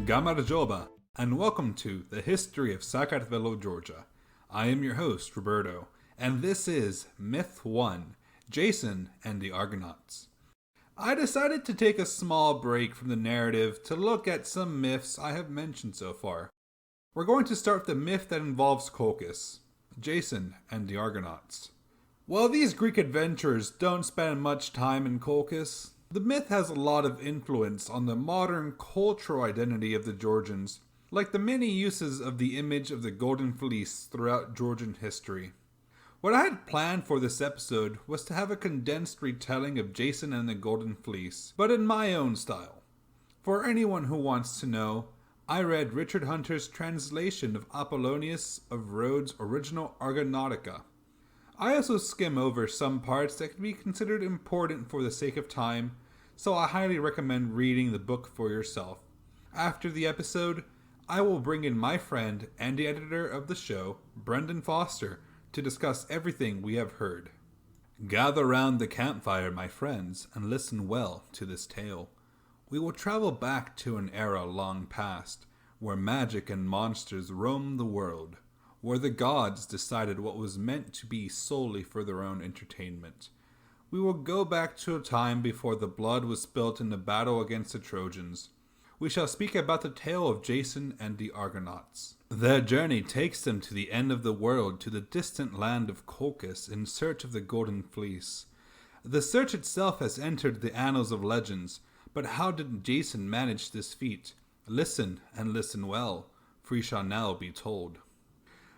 Gamarjoba, and welcome to the History of Sakartvelo, Georgia. I am your host, Roberto, and this is Myth 1, Jason and the Argonauts. I decided to take a small break from the narrative to look at some myths I have mentioned so far. We're going to start with the myth that involves Caucus, Jason and the Argonauts. While these Greek adventurers don't spend much time in Colchis, the myth has a lot of influence on the modern cultural identity of the Georgians, like the many uses of the image of the Golden Fleece throughout Georgian history. What I had planned for this episode was to have a condensed retelling of Jason and the Golden Fleece, but in my own style. For anyone who wants to know, I read Richard Hunter's translation of Apollonius of Rhodes' original Argonautica. I also skim over some parts that can be considered important for the sake of time, so I highly recommend reading the book for yourself. After the episode, I will bring in my friend and the editor of the show, Brendan Foster, to discuss everything we have heard. Gather round the campfire, my friends, and listen well to this tale. We will travel back to an era long past, where magic and monsters roamed the world, where the gods decided what was meant to be solely for their own entertainment. We will go back to a time before the blood was spilt in the battle against the Trojans. We shall speak about the tale of Jason and the Argonauts. Their journey takes them to the end of the world, to the distant land of Colchis, in search of the Golden Fleece. The search itself has entered the annals of legends, but how did Jason manage this feat? Listen, and listen well, for you shall now be told.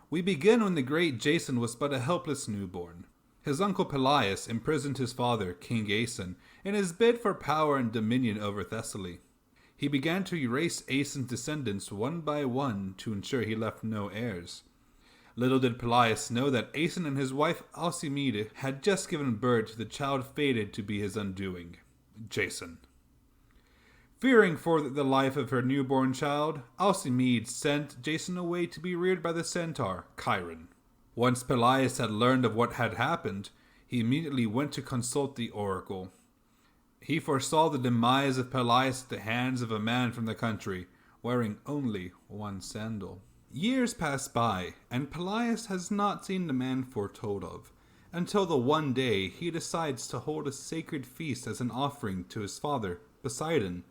We begin when the great Jason was but a helpless newborn. His uncle Pelias imprisoned his father, King Aeson, in his bid for power and dominion over Thessaly. He began to erase Aeson's descendants one by one to ensure he left no heirs. Little did Pelias know that Aeson and his wife Alcimede had just given birth to the child fated to be his undoing, Jason. Fearing for the life of her newborn child, Alcimede sent Jason away to be reared by the centaur, Chiron. Once Pelias had learned of what had happened, he immediately went to consult the oracle. He foresaw the demise of Pelias at the hands of a man from the country, wearing only one sandal. Years pass by, and Pelias has not seen the man foretold of, until the one day he decides to hold a sacred feast as an offering to his father, Poseidon,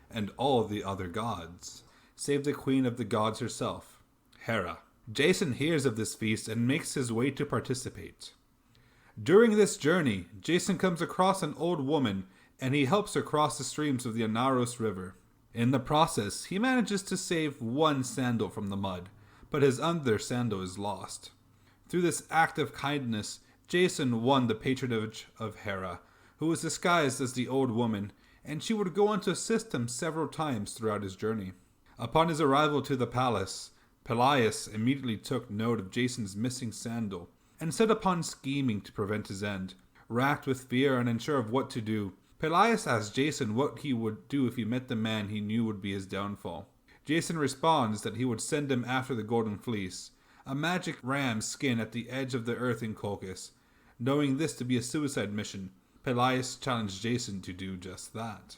and all the other gods, save the queen of the gods herself, Hera. Jason hears of this feast and makes his way to participate. During this journey, Jason comes across an old woman, and he helps her cross the streams of the Anaros River. In the process, he manages to save one sandal from the mud, but his other sandal is lost. Through this act of kindness, Jason won the patronage of Hera, who was disguised as the old woman, and she would go on to assist him several times throughout his journey. Upon his arrival to the palace, Pelias immediately took note of Jason's missing sandal, and set upon scheming to prevent his end. Racked with fear and unsure of what to do, Pelias asked Jason what he would do if he met the man he knew would be his downfall. Jason responds that he would send him after the Golden Fleece, a magic ram's skin at the edge of the earth in Caucus. Knowing this to be a suicide mission, Pelias challenged Jason to do just that.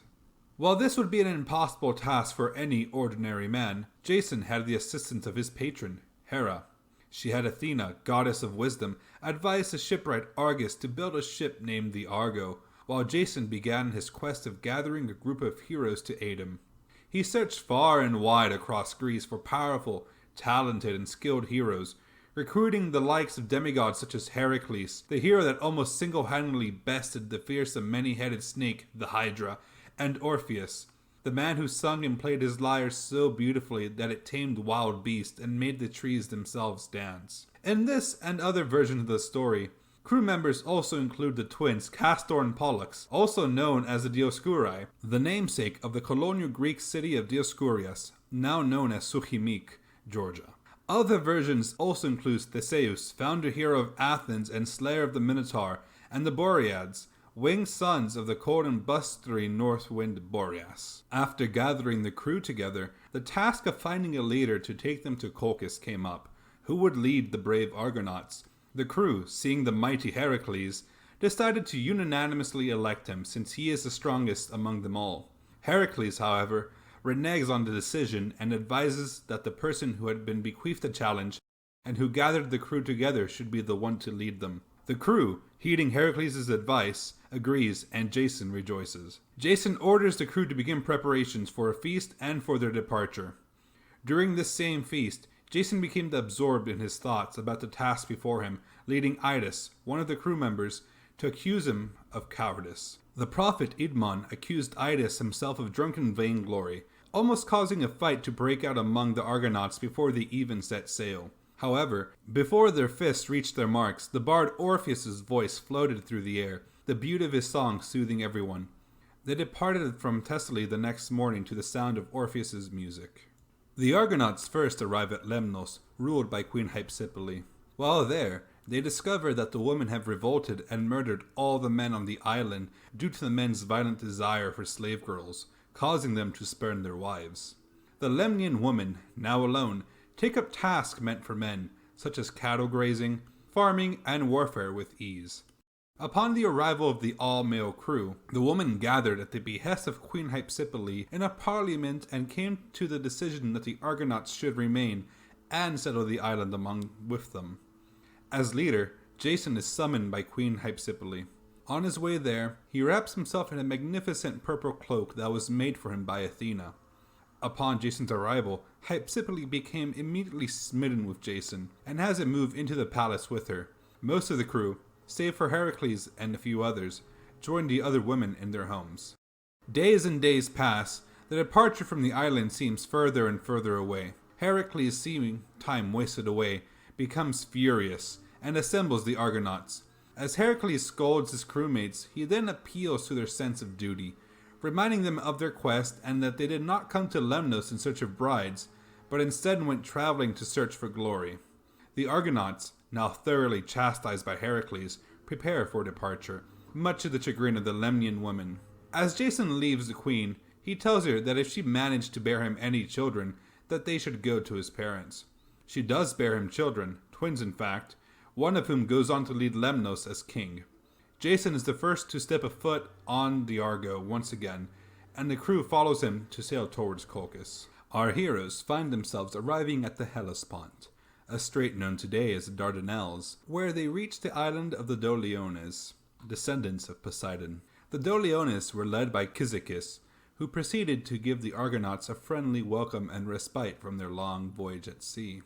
While this would be an impossible task for any ordinary man, Jason had the assistance of his patron, Hera. She had Athena, goddess of wisdom, advise the shipwright Argus to build a ship named the Argo, while Jason began his quest of gathering a group of heroes to aid him. He searched far and wide across Greece for powerful, talented, and skilled heroes, recruiting the likes of demigods such as Heracles, the hero that almost single-handedly bested the fearsome many-headed snake, the Hydra, and Orpheus, the man who sung and played his lyre so beautifully that it tamed wild beasts and made the trees themselves dance. In this and other versions of the story, crew members also include the twins Castor and Pollux, also known as the Dioscuri, the namesake of the colonial Greek city of Dioscurias, now known as Sukhimik, Georgia. Other versions also include Theseus, founder hero of Athens and slayer of the Minotaur, and the Boreads, winged sons of the cold and blustery north wind Boreas. After gathering the crew together, the task of finding a leader to take them to Colchis came up. Who would lead the brave Argonauts? The crew, seeing the mighty Heracles, decided to unanimously elect him since he is the strongest among them all. Heracles, however, reneges on the decision and advises that the person who had been bequeathed the challenge and who gathered the crew together should be the one to lead them. The crew, heeding Heracles' advice, agrees, and Jason rejoices. Jason orders the crew to begin preparations for a feast and for their departure. During this same feast, Jason became absorbed in his thoughts about the task before him, leading Idas, one of the crew members, to accuse him of cowardice. The prophet Idmon accused Idas himself of drunken vainglory, almost causing a fight to break out among the Argonauts before they even set sail. However, before their fists reached their marks, the bard Orpheus's voice floated through the air, the beauty of his song soothing everyone. They departed from Thessaly the next morning to the sound of Orpheus's music. The Argonauts first arrive at Lemnos, ruled by Queen Hypsipyle. While there, they discover that the women have revolted and murdered all the men on the island due to the men's violent desire for slave girls, causing them to spurn their wives. The Lemnian women, now alone, take up tasks meant for men, such as cattle grazing, farming, and warfare with ease. Upon the arrival of the all-male crew, the women gathered at the behest of Queen Hypsipyle in a parliament and came to the decision that the Argonauts should remain and settle the island with them. As leader, Jason is summoned by Queen Hypsipyle. On his way there, he wraps himself in a magnificent purple cloak that was made for him by Athena. Upon Jason's arrival, Hypsipyle became immediately smitten with Jason and has him move into the palace with her. Most of the crew, save for Heracles and a few others, join the other women in their homes. Days and days pass. The departure from the island seems further and further away. Heracles, seeing time wasted away, becomes furious and assembles the Argonauts. As Heracles scolds his crewmates, he then appeals to their sense of duty, reminding them of their quest and that they did not come to Lemnos in search of brides, but instead went traveling to search for glory. The Argonauts, now thoroughly chastised by Heracles, prepare for departure, much to the chagrin of the Lemnian woman. As Jason leaves the queen, he tells her that if she managed to bear him any children, that they should go to his parents. She does bear him children, twins in fact, one of whom goes on to lead Lemnos as king. Jason is the first to step a foot on the Argo once again, and the crew follows him to sail towards Caucus. Our heroes find themselves arriving at the Hellespont, a strait known today as the Dardanelles, where they reach the island of the Doliones, descendants of Poseidon. The Doliones were led by Cyzicus, who proceeded to give the Argonauts a friendly welcome and respite from their long voyage at sea.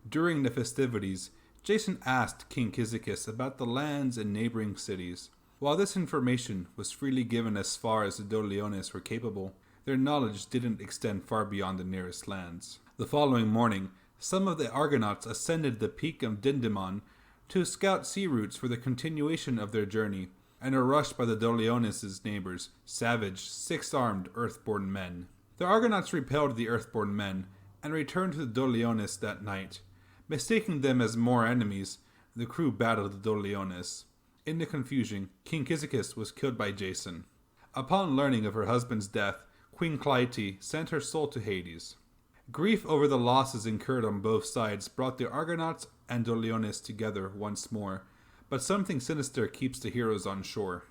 During the festivities, Jason asked King Cyzicus about the lands and neighboring cities. While this information was freely given as far as the Doliones were capable, their knowledge didn't extend far beyond the nearest lands. The following morning, some of the Argonauts ascended the peak of Dindymon to scout sea routes for the continuation of their journey, and are rushed by the Doliones' neighbors, savage, six-armed, earthborn men. The Argonauts repelled the earthborn men, and returned to the Doliones that night. Mistaking them as more enemies, the crew battled the Doliones. In the confusion, King Cyzicus was killed by Jason. Upon learning of her husband's death, Queen Clytie sent her soul to Hades. Grief over the losses incurred on both sides brought the Argonauts and Doliones together once more, but something sinister keeps the heroes on shore.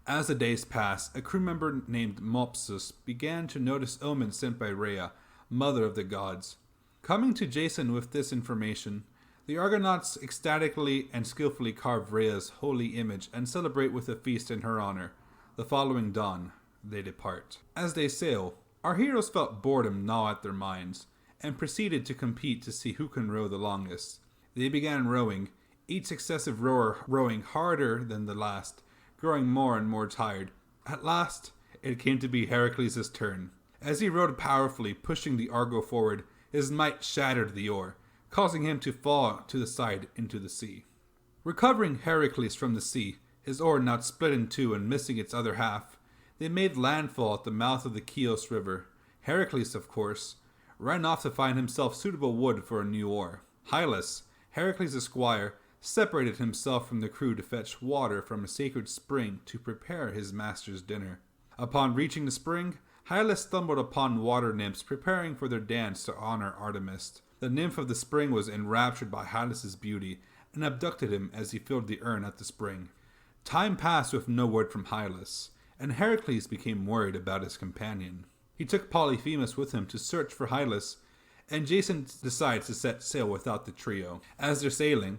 As the days pass, a crew member named Mopsus began to notice omens sent by Rhea, mother of the gods. Coming to Jason with this information, the Argonauts ecstatically and skillfully carve Rhea's holy image and celebrate with a feast in her honor. The following dawn, they depart. As they sail, our heroes felt boredom gnaw at their minds, and proceeded to compete to see who can row the longest. They began rowing, each successive rower rowing harder than the last, growing more and more tired. At last, it came to be Heracles' turn. As he rowed powerfully, pushing the Argo forward, his might shattered the oar, causing him to fall to the side into the sea. Recovering Heracles from the sea, his oar now split in two and missing its other half, they made landfall at the mouth of the Chios River. Heracles, of course, ran off to find himself suitable wood for a new oar. Hylas, Heracles' squire, separated himself from the crew to fetch water from a sacred spring to prepare his master's dinner. Upon reaching the spring, Hylas stumbled upon water nymphs preparing for their dance to honor Artemis. The nymph of the spring was enraptured by Hylas' beauty and abducted him as he filled the urn at the spring. Time passed with no word from Hylas, and Heracles became worried about his companion. He took Polyphemus with him to search for Hylas, and Jason decides to set sail without the trio. As they're sailing,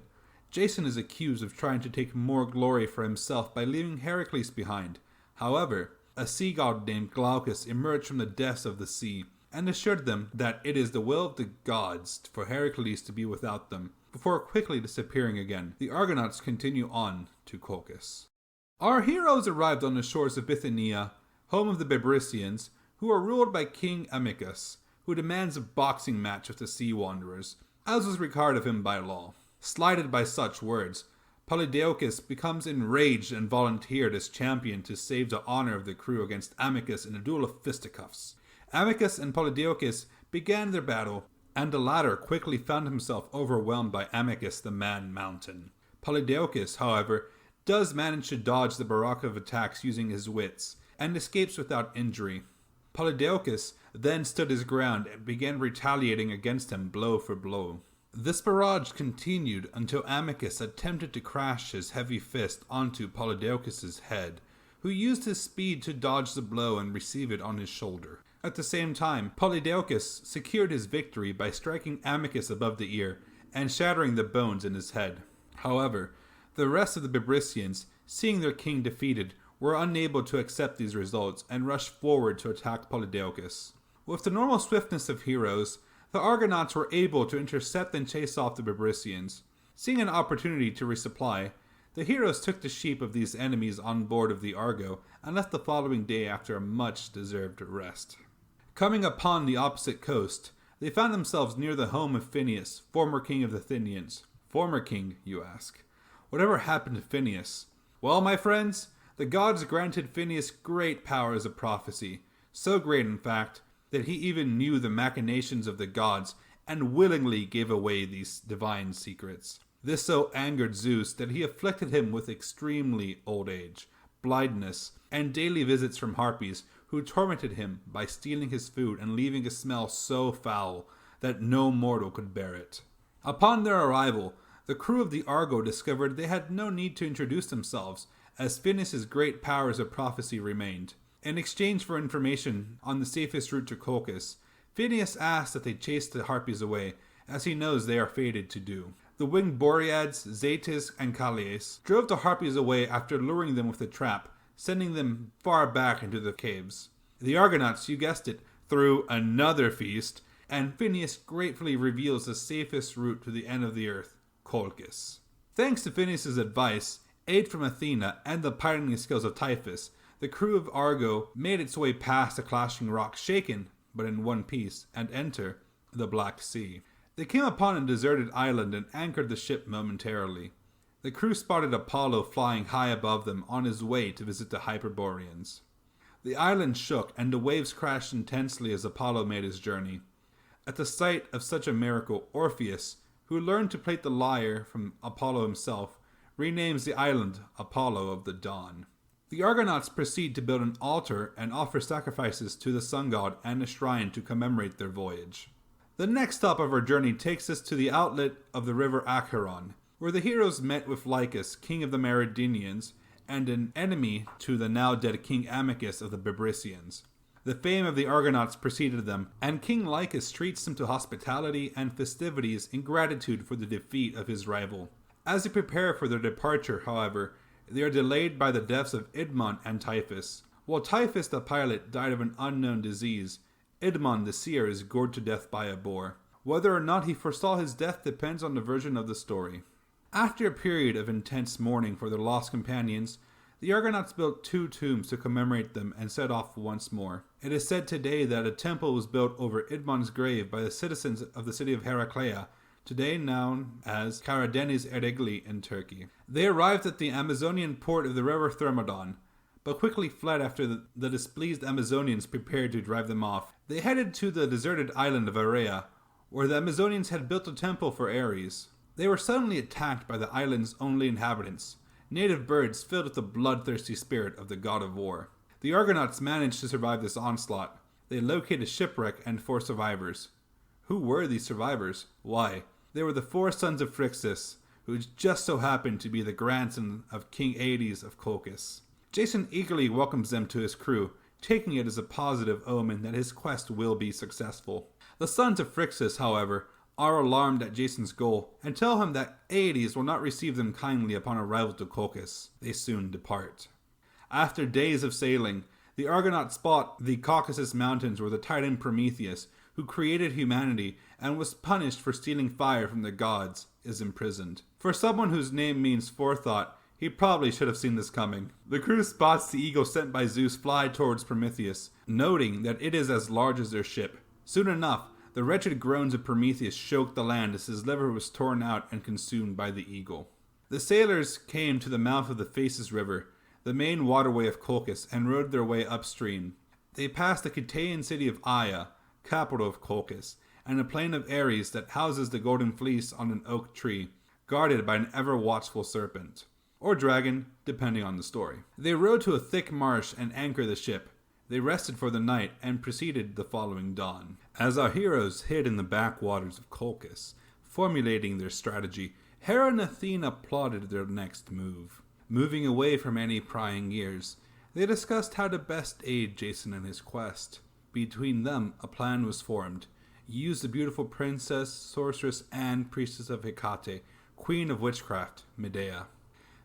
Jason is accused of trying to take more glory for himself by leaving Heracles behind. However, a sea god named Caucus emerged from the depths of the sea and assured them that it is the will of the gods for Heracles to be without them, before quickly disappearing again. The Argonauts continue on to Caucus. Our heroes arrived on the shores of Bithynia, home of the Bebrycians, who are ruled by King Amycus, who demands a boxing match with the sea wanderers, as was required of him by law. Slighted by such words, Polydeuces becomes enraged and volunteered as champion to save the honor of the crew against Amycus in a duel of fisticuffs. Amycus and Polydeuces began their battle, and the latter quickly found himself overwhelmed by Amycus the man-mountain. Polydeuces, however, does manage to dodge the barrage of attacks using his wits, and escapes without injury. Polydeuces then stood his ground and began retaliating against him blow for blow. This barrage continued until Amycus attempted to crash his heavy fist onto Polydeuces' head, who used his speed to dodge the blow and receive it on his shoulder. At the same time, Polydeuces secured his victory by striking Amycus above the ear and shattering the bones in his head. However, the rest of the Bebrycians, seeing their king defeated, were unable to accept these results and rushed forward to attack Polydeuces. With the normal swiftness of heroes, the Argonauts were able to intercept and chase off the Bebrycians. Seeing an opportunity to resupply, the heroes took the sheep of these enemies on board of the Argo and left the following day after a much-deserved rest. Coming upon the opposite coast, they found themselves near the home of Phineus, former king of the Athenians. Former king, you ask. Whatever happened to Phineus? Well, my friends, the gods granted Phineus great powers of prophecy, so great in fact, that he even knew the machinations of the gods and willingly gave away these divine secrets. This so angered Zeus that he afflicted him with extremely old age, blindness, and daily visits from harpies who tormented him by stealing his food and leaving a smell so foul that no mortal could bear it. Upon their arrival, the crew of the Argo discovered they had no need to introduce themselves, as Phineus' great powers of prophecy remained. In exchange for information on the safest route to Caucus, Phineus asks that they chase the harpies away, as he knows they are fated to do. The winged Boreads, Zetes, and Callias drove the harpies away after luring them with a trap, sending them far back into the caves. The Argonauts, you guessed it, threw another feast, and Phineus gratefully reveals the safest route to the end of the earth, Colchis. Thanks to Phineus' advice, aid from Athena, and the piloting skills of Typhus, the crew of Argo made its way past the clashing rocks, shaken, but in one piece, and enter the Black Sea. They came upon a deserted island and anchored the ship momentarily. The crew spotted Apollo flying high above them on his way to visit the Hyperboreans. The island shook and the waves crashed intensely as Apollo made his journey. At the sight of such a miracle, Orpheus, who learned to play the lyre from Apollo himself, renames the island Apollo of the Dawn. The Argonauts proceed to build an altar and offer sacrifices to the sun god and a shrine to commemorate their voyage. The next stop of our journey takes us to the outlet of the river Acheron, where the heroes met with Lycus, king of the Myrmidonians, and an enemy to the now dead King Amycus of the Bebrycians. The fame of the Argonauts preceded them, and King Lycus treats them to hospitality and festivities in gratitude for the defeat of his rival. As they prepare for their departure, however, they are delayed by the deaths of Idmon and Typhus. While Typhus the pilot died of an unknown disease, Idmon the seer is gored to death by a boar. Whether or not he foresaw his death depends on the version of the story. After a period of intense mourning for their lost companions, the Argonauts built 2 tombs to commemorate them and set off once more. It is said today that a temple was built over Idmon's grave by the citizens of the city of Heraclea, today known as Karadeniz Erigli in Turkey. They arrived at the Amazonian port of the river Thermodon, but quickly fled after the displeased Amazonians prepared to drive them off. They headed to the deserted island of Area, where the Amazonians had built a temple for Ares. They were suddenly attacked by the island's only inhabitants, native birds filled with the bloodthirsty spirit of the god of war. The Argonauts managed to survive this onslaught. They located a shipwreck and 4 survivors. Who were these survivors? Why, they were the 4 sons of Phrixus, who just so happened to be the grandson of King Aedes of Caucus. Jason eagerly welcomes them to his crew, taking it as a positive omen that his quest will be successful. The sons of Phrixus, however, are alarmed at Jason's goal and tell him that Aedes will not receive them kindly upon arrival to Caucus. They soon depart. After days of sailing, the Argonauts spot the Caucasus Mountains where the Titan Prometheus, who created humanity and was punished for stealing fire from the gods, is imprisoned. For someone whose name means forethought, he probably should have seen this coming. The crew spots the eagle sent by Zeus fly towards Prometheus, noting that it is as large as their ship. Soon enough, the wretched groans of Prometheus choked the land as his liver was torn out and consumed by the eagle. The sailors came to the mouth of the Phasis River, the main waterway of Colchis, and rowed their way upstream. They passed the Cataean city of Aia, capital of Colchis, and a plain of Ares that houses the golden fleece on an oak tree, guarded by an ever-watchful serpent, or dragon, depending on the story. They rowed to a thick marsh and anchored the ship. They rested for the night and proceeded the following dawn. As our heroes hid in the backwaters of Colchis, formulating their strategy, Hera and Athena plotted their next move. Moving away from any prying ears, they discussed how to best aid Jason in his quest. Between them, a plan was formed. Use the beautiful princess, sorceress, and priestess of Hecate, queen of witchcraft, Madea.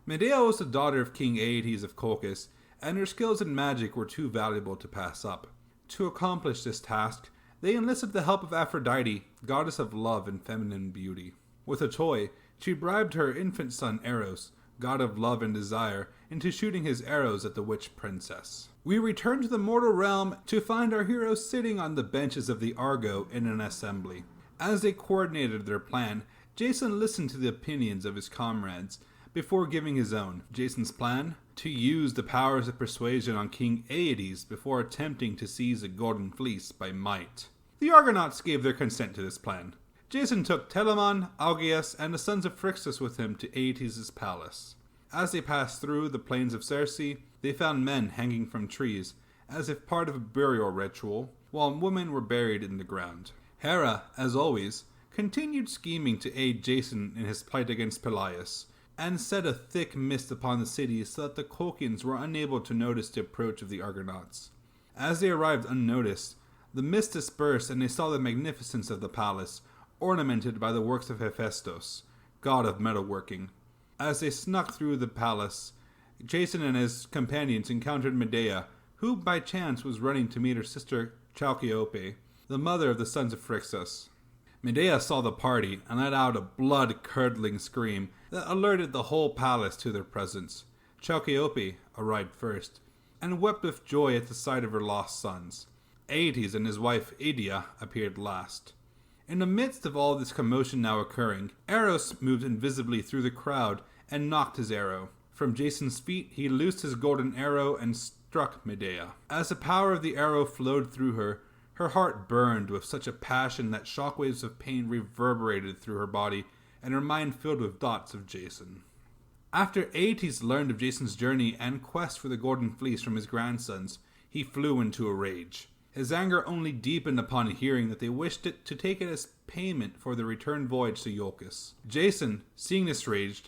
Madea was the daughter of King Aeetes of Caucus, and her skills in magic were too valuable to pass up. To accomplish this task, they enlisted the help of Aphrodite, goddess of love and feminine beauty. With a toy, she bribed her infant son Eros, god of love and desire, into shooting his arrows at the witch princess. We return to the mortal realm to find our heroes sitting on the benches of the Argo in an assembly. As they coordinated their plan, Jason listened to the opinions of his comrades before giving his own. Jason's plan? To use the powers of persuasion on King Aeetes before attempting to seize the Golden Fleece by might. The Argonauts gave their consent to this plan. Jason took Telamon, Augeas, and the sons of Phrixus with him to Aeetes' palace. As they passed through the plains of Cersei, they found men hanging from trees, as if part of a burial ritual, while women were buried in the ground. Hera, as always, continued scheming to aid Jason in his plight against Pelias, and set a thick mist upon the city so that the Colchians were unable to notice the approach of the Argonauts. As they arrived unnoticed, the mist dispersed and they saw the magnificence of the palace, ornamented by the works of Hephaestus, god of metalworking. As they snuck through the palace, Jason and his companions encountered Madea, who by chance was running to meet her sister Chalciope, the mother of the sons of Phrixus. Madea saw the party and let out a blood-curdling scream that alerted the whole palace to their presence. Chalciope arrived first, and wept with joy at the sight of her lost sons. Aeetes and his wife Idia appeared last. In the midst of all this commotion now occurring, Eros moved invisibly through the crowd and knocked his arrow. From Jason's feet he loosed his golden arrow and struck Madea. As the power of the arrow flowed through her, her heart burned with such a passion that shockwaves of pain reverberated through her body, and her mind filled with thoughts of Jason. After Aeetes learned of Jason's journey and quest for the Golden Fleece from his grandsons, he flew into a rage. His anger only deepened upon hearing that they wished it to take it as payment for the return voyage to Caucus. Jason, seeing this rage,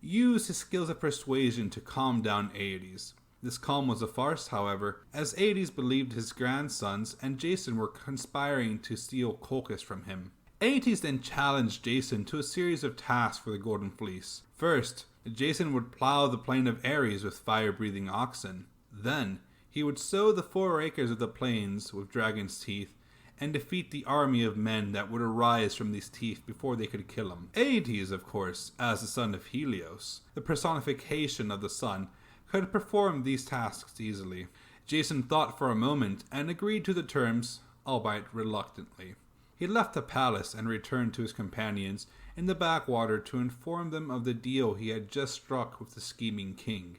used his skills of persuasion to calm down Aeetes. This calm was a farce, however, as Aeetes believed his grandsons and Jason were conspiring to steal Caucus from him. Aeetes then challenged Jason to a series of tasks for the Golden Fleece. First, Jason would plow the plain of Ares with fire-breathing oxen. Then, he would sow the 4 acres of the plains with dragon's teeth, and defeat the army of men that would arise from these teeth before they could kill him. Aeetes, of course, as the son of Helios, the personification of the sun, could perform these tasks easily. Jason thought for a moment and agreed to the terms, albeit reluctantly. He left the palace and returned to his companions in the backwater to inform them of the deal he had just struck with the scheming king.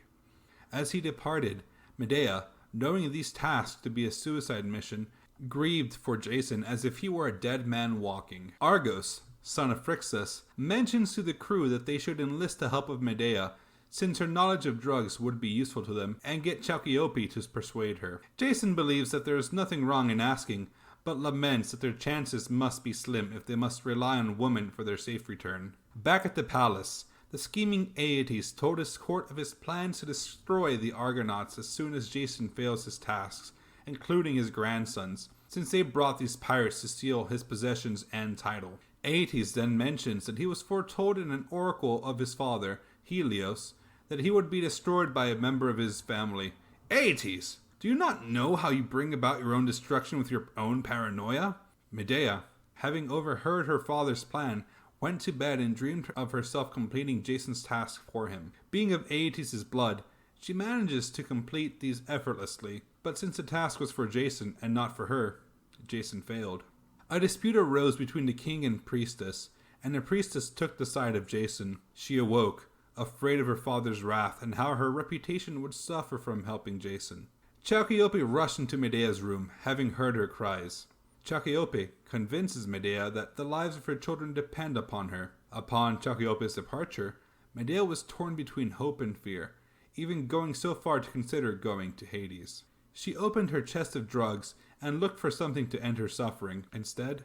As he departed, Madea, knowing these tasks to be a suicide mission, grieved for Jason as if he were a dead man walking. Argos, son of Phrixus, mentions to the crew that they should enlist the help of Madea, since her knowledge of drugs would be useful to them, and get Chalciope to persuade her. Jason believes that there is nothing wrong in asking, but laments that their chances must be slim if they must rely on women for their safe return. Back at the palace, the scheming Aeetes told his court of his plans to destroy the Argonauts as soon as Jason fails his tasks, including his grandsons, since they brought these pirates to steal his possessions and title. Aeetes then mentions that he was foretold in an oracle of his father, Helios, that he would be destroyed by a member of his family. Aeetes, do you not know how you bring about your own destruction with your own paranoia? Madea, having overheard her father's plan, went to bed and dreamed of herself completing Jason's task for him. Being of Aeetes' blood, she manages to complete these effortlessly, but since the task was for Jason and not for her, Jason failed. A dispute arose between the king and priestess, and the priestess took the side of Jason. She awoke, afraid of her father's wrath and how her reputation would suffer from helping Jason. Chalciope rushed into Medea's room, having heard her cries. Chalciope convinces Madea that the lives of her children depend upon her. Upon Chalciope's departure, Madea was torn between hope and fear, even going so far to consider going to Hades. She opened her chest of drugs and looked for something to end her suffering. Instead,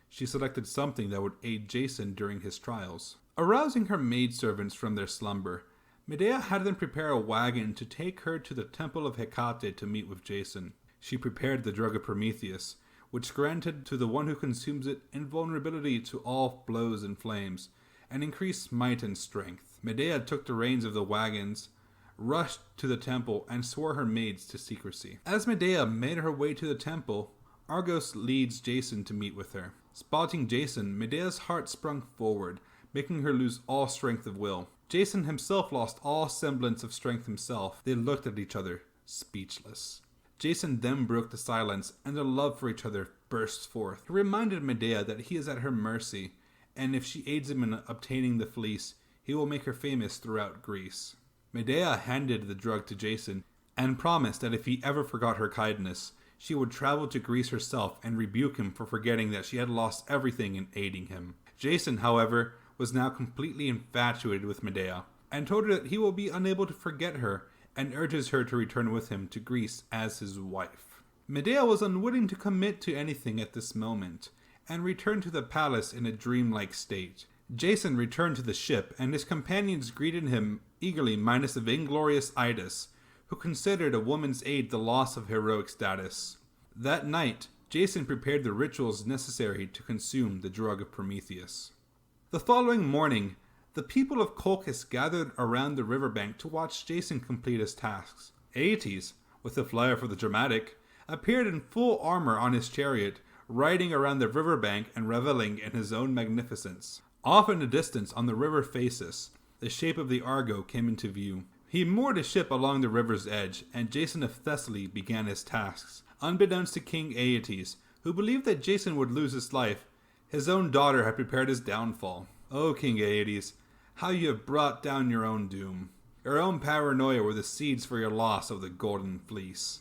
she selected something that would aid Jason during his trials. Arousing her maidservants from their slumber, Madea had them prepare a wagon to take her to the temple of Hecate to meet with Jason. She prepared the drug of Prometheus, which granted to the one who consumes it invulnerability to all blows and flames, and increased might and strength. Madea took the reins of the wagons, rushed to the temple, and swore her maids to secrecy. As Madea made her way to the temple, Argos leads Jason to meet with her. Spotting Jason, Medea's heart sprung forward, making her lose all strength of will. Jason himself lost all semblance of strength himself. They looked at each other, speechless. Jason then broke the silence, and their love for each other burst forth. He reminded Madea that he is at her mercy, and if she aids him in obtaining the fleece, he will make her famous throughout Greece. Madea handed the drug to Jason, and promised that if he ever forgot her kindness, she would travel to Greece herself and rebuke him for forgetting that she had lost everything in aiding him. Jason, however, was now completely infatuated with Madea, and told her that he will be unable to forget her, and urges her to return with him to Greece as his wife. Madea was unwilling to commit to anything at this moment, and returned to the palace in a dreamlike state. Jason returned to the ship, and his companions greeted him eagerly minus the vainglorious Idas, who considered a woman's aid the loss of heroic status. That night, Jason prepared the rituals necessary to consume the drug of Prometheus. The following morning, the people of Colchis gathered around the riverbank to watch Jason complete his tasks. Aeetes, with a flair for the dramatic, appeared in full armor on his chariot, riding around the riverbank and reveling in his own magnificence. Off in the distance on the river Phasis, the shape of the Argo came into view. He moored his ship along the river's edge, and Jason of Thessaly began his tasks. Unbeknownst to King Aeetes, who believed that Jason would lose his life, his own daughter had prepared his downfall. O King Aeetes, how you have brought down your own doom. Your own paranoia were the seeds for your loss of the Golden Fleece.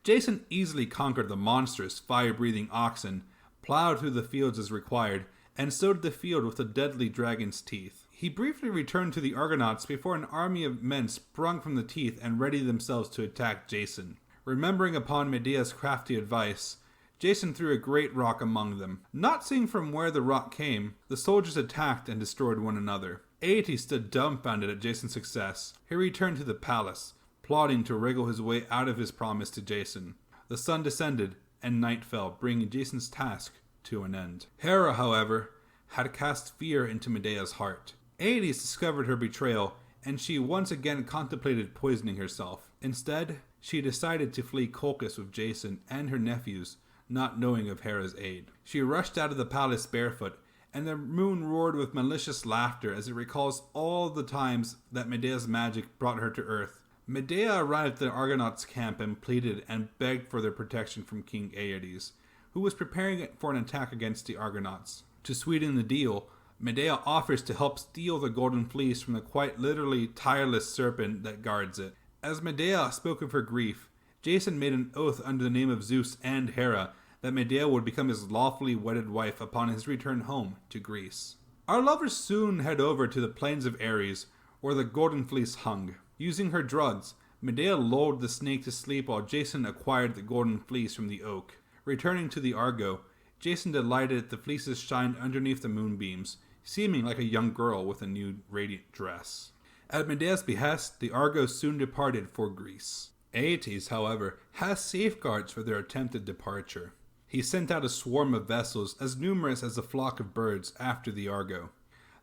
Jason easily conquered the monstrous, fire-breathing oxen, plowed through the fields as required, and sowed the field with the deadly dragon's teeth. He briefly returned to the Argonauts before an army of men sprung from the teeth and readied themselves to attack Jason. Remembering upon Medea's crafty advice, Jason threw a great rock among them. Not seeing from where the rock came, the soldiers attacked and destroyed one another. Aeetes stood dumbfounded at Jason's success. He returned to the palace, plotting to wriggle his way out of his promise to Jason. The sun descended, and night fell, bringing Jason's task to an end. Hera, however, had cast fear into Medea's heart. Aeetes discovered her betrayal, and she once again contemplated poisoning herself. Instead, she decided to flee Caucus with Jason and her nephews, not knowing of Hera's aid. She rushed out of the palace barefoot, and the moon roared with malicious laughter as it recalls all the times that Medea's magic brought her to Earth. Madea arrived at the Argonauts' camp and pleaded and begged for their protection from King Aeetes, who was preparing for an attack against the Argonauts. To sweeten the deal, Madea offers to help steal the Golden Fleece from the quite literally tireless serpent that guards it. As Madea spoke of her grief, Jason made an oath under the name of Zeus and Hera that Madea would become his lawfully wedded wife upon his return home to Greece. Our lovers soon head over to the plains of Ares, where the Golden Fleece hung. Using her drugs, Madea lulled the snake to sleep while Jason acquired the Golden Fleece from the oak. Returning to the Argo, Jason delighted at the fleeces shined underneath the moonbeams, seeming like a young girl with a new radiant dress. At Medea's behest, the Argo soon departed for Greece. Aeetes, however, has safeguards for their attempted departure. He sent out a swarm of vessels as numerous as a flock of birds after the Argo.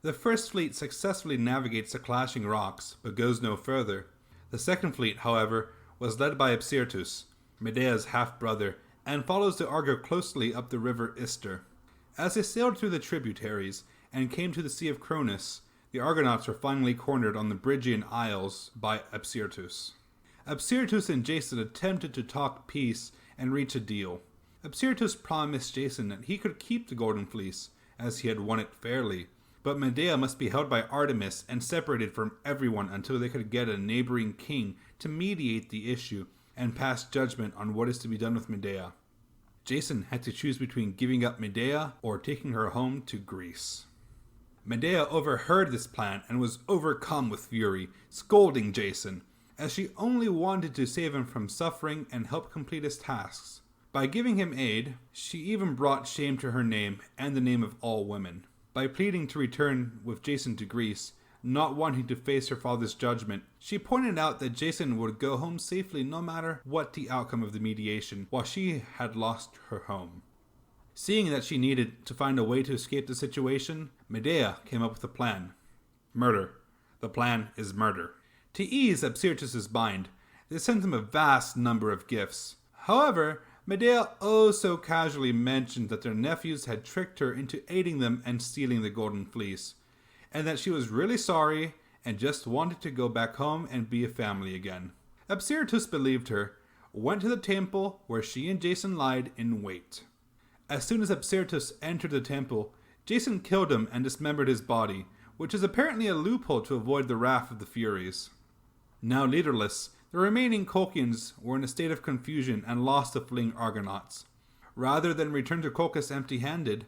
The first fleet successfully navigates the clashing rocks, but goes no further. The second fleet, however, was led by Apsyrtus, Medea's half-brother, and follows the Argo closely up the river Ister. As they sailed through the tributaries and came to the Sea of Cronus, the Argonauts were finally cornered on the Brygian Isles by Apsyrtus. Apsyrtus and Jason attempted to talk peace and reach a deal. Apsyrtus promised Jason that he could keep the Golden Fleece, as he had won it fairly, but Madea must be held by Artemis and separated from everyone until they could get a neighboring king to mediate the issue and pass judgment on what is to be done with Madea. Jason had to choose between giving up Madea or taking her home to Greece. Madea overheard this plan and was overcome with fury, scolding Jason, as she only wanted to save him from suffering and help complete his tasks. By giving him aid, she even brought shame to her name and the name of all women. By pleading to return with Jason to Greece, not wanting to face her father's judgment, she pointed out that Jason would go home safely no matter what the outcome of the mediation, while she had lost her home. Seeing that she needed to find a way to escape the situation, Madea came up with a plan. Murder. The plan is murder. To ease Apsyrtus' mind, they sent him a vast number of gifts. However, Madea oh so casually mentioned that their nephews had tricked her into aiding them and stealing the Golden Fleece, and that she was really sorry and just wanted to go back home and be a family again. Apsyrtus believed her, went to the temple where she and Jason lied in wait. As soon as Apsyrtus entered the temple, Jason killed him and dismembered his body, which is apparently a loophole to avoid the wrath of the Furies. Now leaderless, the remaining Colchians were in a state of confusion and lost the fleeing Argonauts. Rather than return to Caucus empty-handed,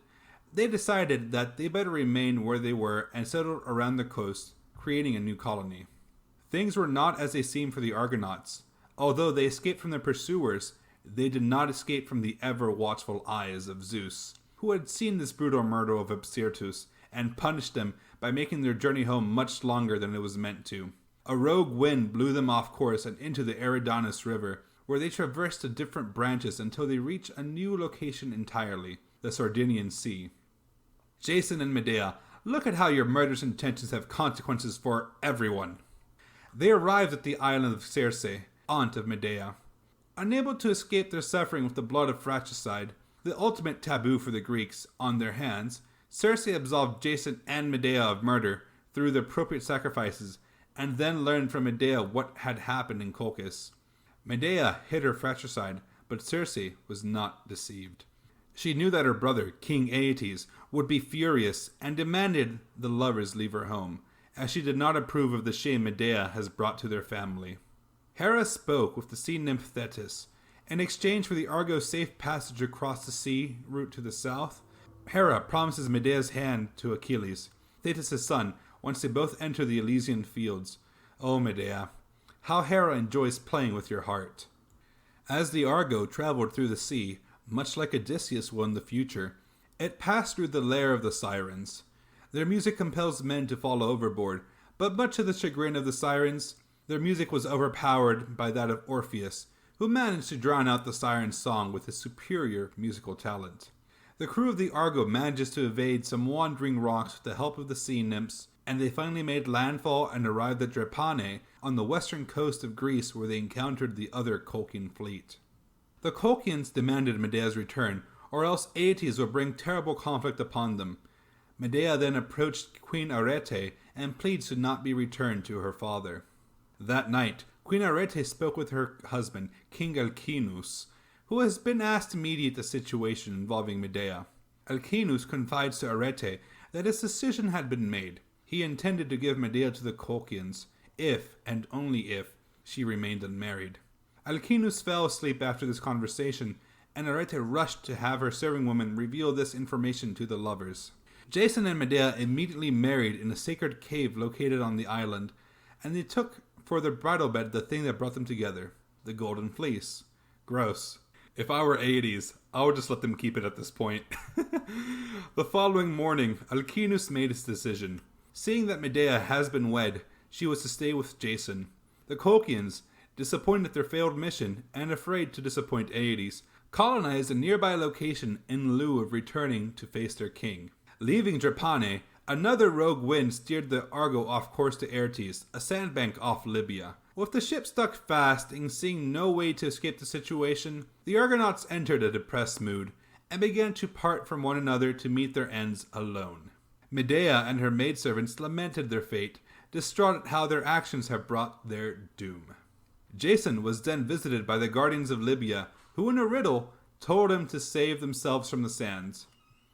they decided that they better remain where they were and settled around the coast, creating a new colony. Things were not as they seemed for the Argonauts. Although they escaped from their pursuers, they did not escape from the ever-watchful eyes of Zeus, who had seen this brutal murder of Apsyrtus and punished them by making their journey home much longer than it was meant to. A rogue wind blew them off course and into the Eridanus River, where they traversed the different branches until they reached a new location entirely, the Sardinian Sea. Jason and Madea, look at how your murderous intentions have consequences for everyone. They arrived at the island of Cersei, aunt of Madea. Unable to escape their suffering with the blood of fratricide, the ultimate taboo for the Greeks, on their hands, Cersei absolved Jason and Madea of murder through the appropriate sacrifices, and then learned from Madea what had happened in Colchis. Madea hid her fratricide, but Cersei was not deceived. She knew that her brother, King Aeetes, would be furious and demanded the lovers leave her home, as she did not approve of the shame Madea has brought to their family. Hera spoke with the sea nymph Thetis. In exchange for the Argo's safe passage across the sea route to the south, Hera promises Medea's hand to Achilles, Thetis' son, once they both enter the Elysian fields. Oh, Madea, how Hera enjoys playing with your heart. As the Argo traveled through the sea, much like Odysseus will in the future, it passed through the lair of the Sirens. Their music compels men to fall overboard, but much to the chagrin of the Sirens, their music was overpowered by that of Orpheus, who managed to drown out the Siren's song with his superior musical talent. The crew of the Argo manages to evade some wandering rocks with the help of the sea nymphs, and they finally made landfall and arrived at Drepane on the western coast of Greece, where they encountered the other Colchian fleet. The Colchians demanded Medea's return, or else Aeetes would bring terrible conflict upon them. Madea then approached Queen Arete and pleads to not be returned to her father. That night, Queen Arete spoke with her husband, King Alcinous, who has been asked to mediate the situation involving Madea. Alcinous confides to Arete that his decision had been made. He intended to give Madea to the Colchians, if, and only if, she remained unmarried. Alcinous fell asleep after this conversation, and Arete rushed to have her serving woman reveal this information to the lovers. Jason and Madea immediately married in a sacred cave located on the island, and they took for their bridal bed the thing that brought them together, the Golden Fleece. Gross. If I were Aeetes, I would just let them keep it at this point. The following morning, Alcinous made his decision. Seeing that Madea has been wed, she was to stay with Jason. The Colchians, disappointed at their failed mission and afraid to disappoint Aedes, colonized a nearby location in lieu of returning to face their king. Leaving Drepane, another rogue wind steered the Argo off course to Aertes, a sandbank off Libya. With the ship stuck fast and seeing no way to escape the situation, the Argonauts entered a depressed mood and began to part from one another to meet their ends alone. Madea and her maidservants lamented their fate, distraught at how their actions had brought their doom. Jason was then visited by the guardians of Libya, who in a riddle told him to save themselves from the sands.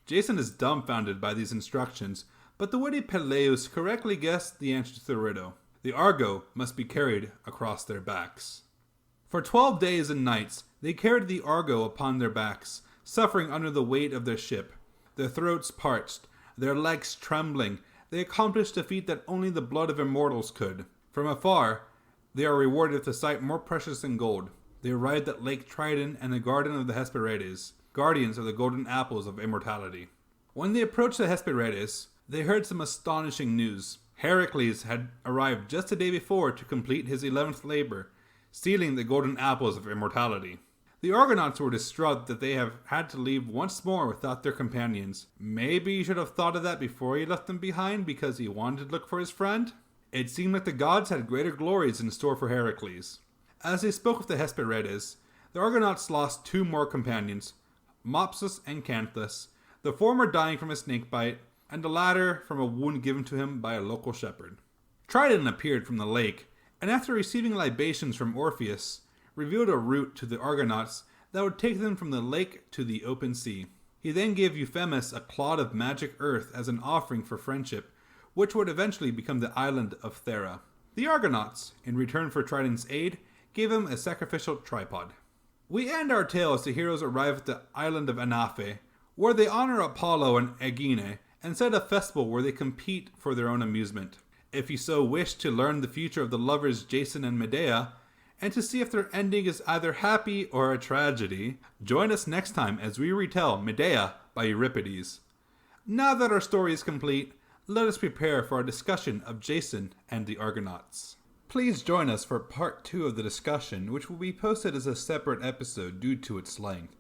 Jason is dumbfounded by these instructions, but the witty Peleus correctly guessed the answer to the riddle. The Argo must be carried across their backs. For 12 days and nights, they carried the Argo upon their backs, suffering under the weight of their ship. Their throats parched, their legs trembling, they accomplished a feat that only the blood of immortals could. From afar, they are rewarded with a sight more precious than gold. They arrived at Lake Trident and the Garden of the Hesperides, guardians of the golden apples of immortality. When they approached the Hesperides, they heard some astonishing news. Heracles had arrived just the day before to complete his 11th labor, stealing the golden apples of immortality. The Argonauts were distraught that they have had to leave once more without their companions. Maybe he should have thought of that before he left them behind because he wanted to look for his friend? It seemed like the gods had greater glories in store for Heracles. As they spoke with the Hesperides, the Argonauts lost 2 more companions, Mopsus and Canthus, the former dying from a snake bite, and the latter from a wound given to him by a local shepherd. Trident appeared from the lake, and after receiving libations from Orpheus, revealed a route to the Argonauts that would take them from the lake to the open sea. He then gave Euphemus a clod of magic earth as an offering for friendship, which would eventually become the island of Thera. The Argonauts, in return for Trident's aid, gave him a sacrificial tripod. We end our tale as the heroes arrive at the island of Anafe, where they honor Apollo and Aegine, and set a festival where they compete for their own amusement. If you so wish to learn the future of the lovers Jason and Madea, and to see if their ending is either happy or a tragedy, join us next time as we retell Madea by Euripides. Now that our story is complete, let us prepare for our discussion of Jason and the Argonauts. Please join us for part 2 of the discussion, which will be posted as a separate episode due to its length.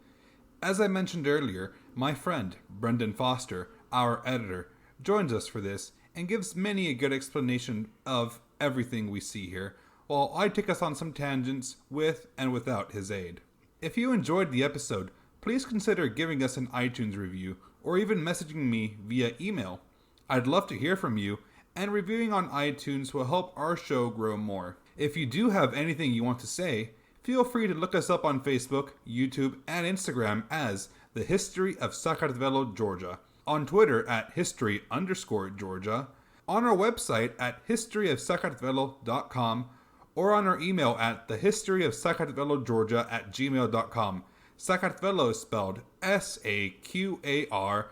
As I mentioned earlier, my friend, Brendan Foster, our editor, joins us for this and gives many a good explanation of everything we see here, while I take us on some tangents with and without his aid. If you enjoyed the episode, please consider giving us an iTunes review or even messaging me via email. I'd love to hear from you, and reviewing on iTunes will help our show grow more. If you do have anything you want to say, feel free to look us up on Facebook, YouTube, and Instagram as The History of Sakartvelo, Georgia, on Twitter at history_Georgia, on our website at historyofsakartvelo.com, or on our email at thehistoryofsakartvelogeorgia@gmail.com. Sakartvelo is spelled Sakartvelo.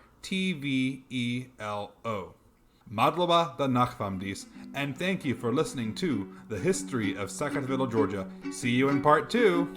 Madloba da Nachvamdis, and thank you for listening to The History of Sakartvelo, Georgia. See you in part 2.